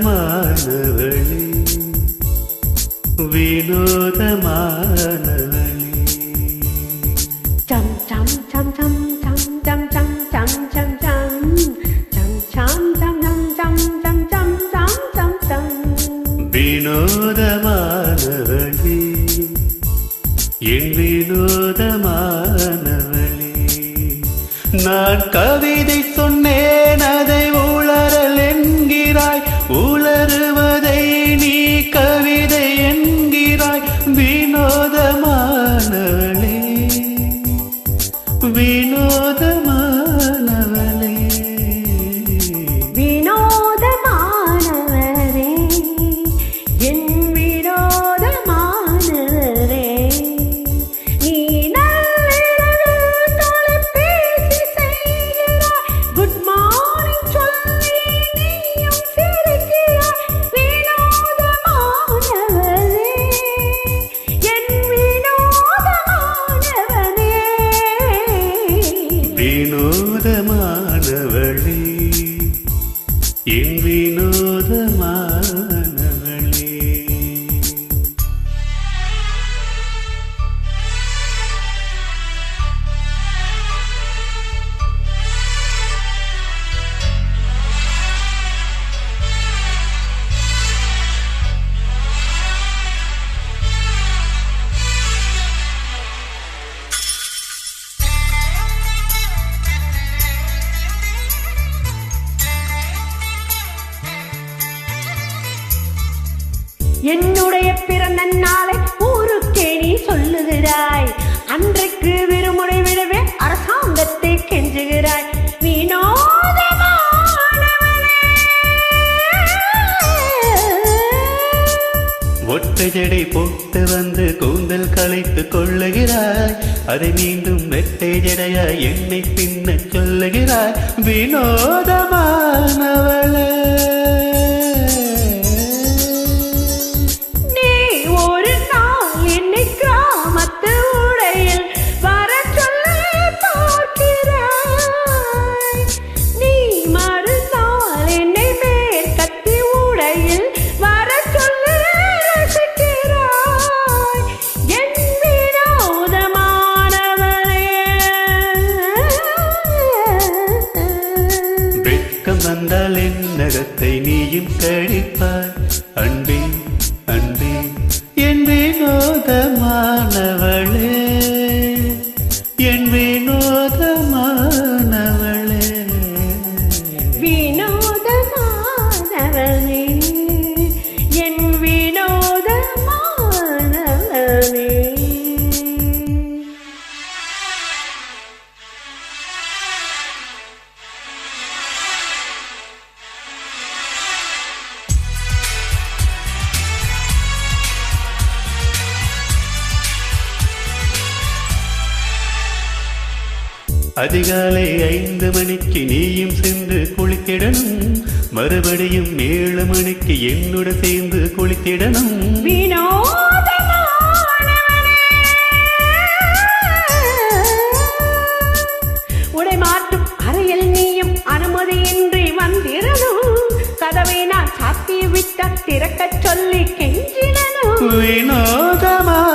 வினோதமானவளே வினோதமானவளே chăm chăm chăm chăm chăm chăm chăm chăm chăm chăm chăm chăm chăm chăm chăm chăm chăm chăm chăm வினோதமானவளே என் வினோதமானவளே நான் கவிதை சொன்னேன் அதை உளறல் என்கிறாய் உளறுவதை நீ கவிதை என்கிறாய் வினோதமானவளே வினோதமானவளே வினோதமானவரே என் வினோதமானவரே நீ நள்ளிரவில் தொலைபேசி செய்கிறாய் குட் மார்னிங் சொல்லி நீயும் சிரிக்கிறாய் வினோதமானவரே என் வினோதமானவரே வினோதமானவளே என் வினோதமானவளே என்னுடைய பிறந்த நாளை ஊருக்கே நீ சொல்லுகிறாய் அன்றைக்கு விருமுறை விடவே அரசாங்கத்தை கெஞ்சுகிறாய் ஒற்றை ஜடை போட்டு வந்து கூந்தல் களைத்து கொள்ளுகிறாய் அதை மீண்டும் வெட்டை ஜடையாய் என்னை பின்ன சொல்லுகிறாய் வினோதமானவளே நீ ஒரு நாள் என்னை கிராமத்து உடையில் வர சொல்லி பார்க்கிறாய் நீ மறுநாள் என்னை மேற்கத்தி உடையில் வர சொல்லி ரசிக்கிறாய் என் வினோதமானவரே வெட்கம் வந்தால் என் நகத்தை நீயும் கழிப்பாய் அன்பே அன்பே என் வினோதமானவளே என் வினோதமானவளே வினோதமானவரே என் வினோதமானவரே அதிகாலை 5 மணிக்கு நீயும் சென்று குளித்திடணும் மறுபடியும் 7 மணிக்கு என்னுடன் சேர்ந்து குளித்திடணும் உடை மாட்டும் அறையில் நீயும் அனுமதியின்றி வந்திடணும் கதவை நான் சாத்தி விட்ட திறக்க சொல்லி கெஞ்சிடணும் வினோதமானவளே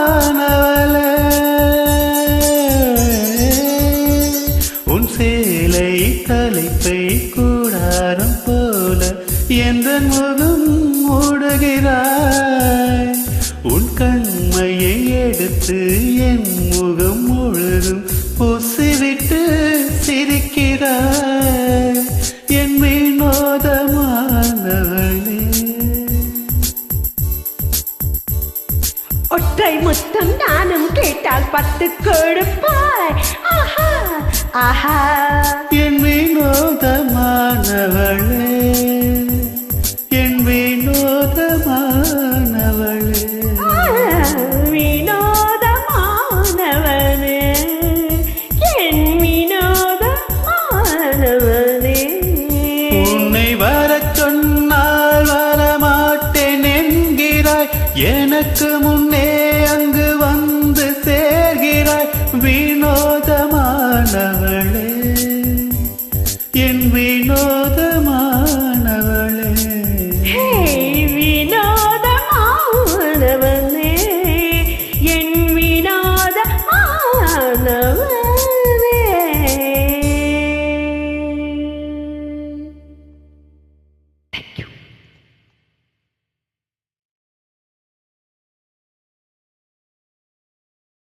உன் சேலை தலைப்பை கூடாரம் போல எந்த முகம் மூடுகிறாய் உன் கண்மையை எடுத்து என் முகம் முழுதும் பூசிவிட்டு சிரிக்கிறாய் என் வினோதமானவளே ஒற்றை முத்தம் நானும் கேட்டால் 10 கொடுப்பாய் ஆஹா ஆஹா என் வினோதமானவளே என் வினோதமானவளே வினோதமானவனே என் வினோதமானவனே உன்னை வரச் சொன்னால் வரமாட்டேன் என்கிறாய் எனக்கு முன்னே அங்கு வந்து அவளே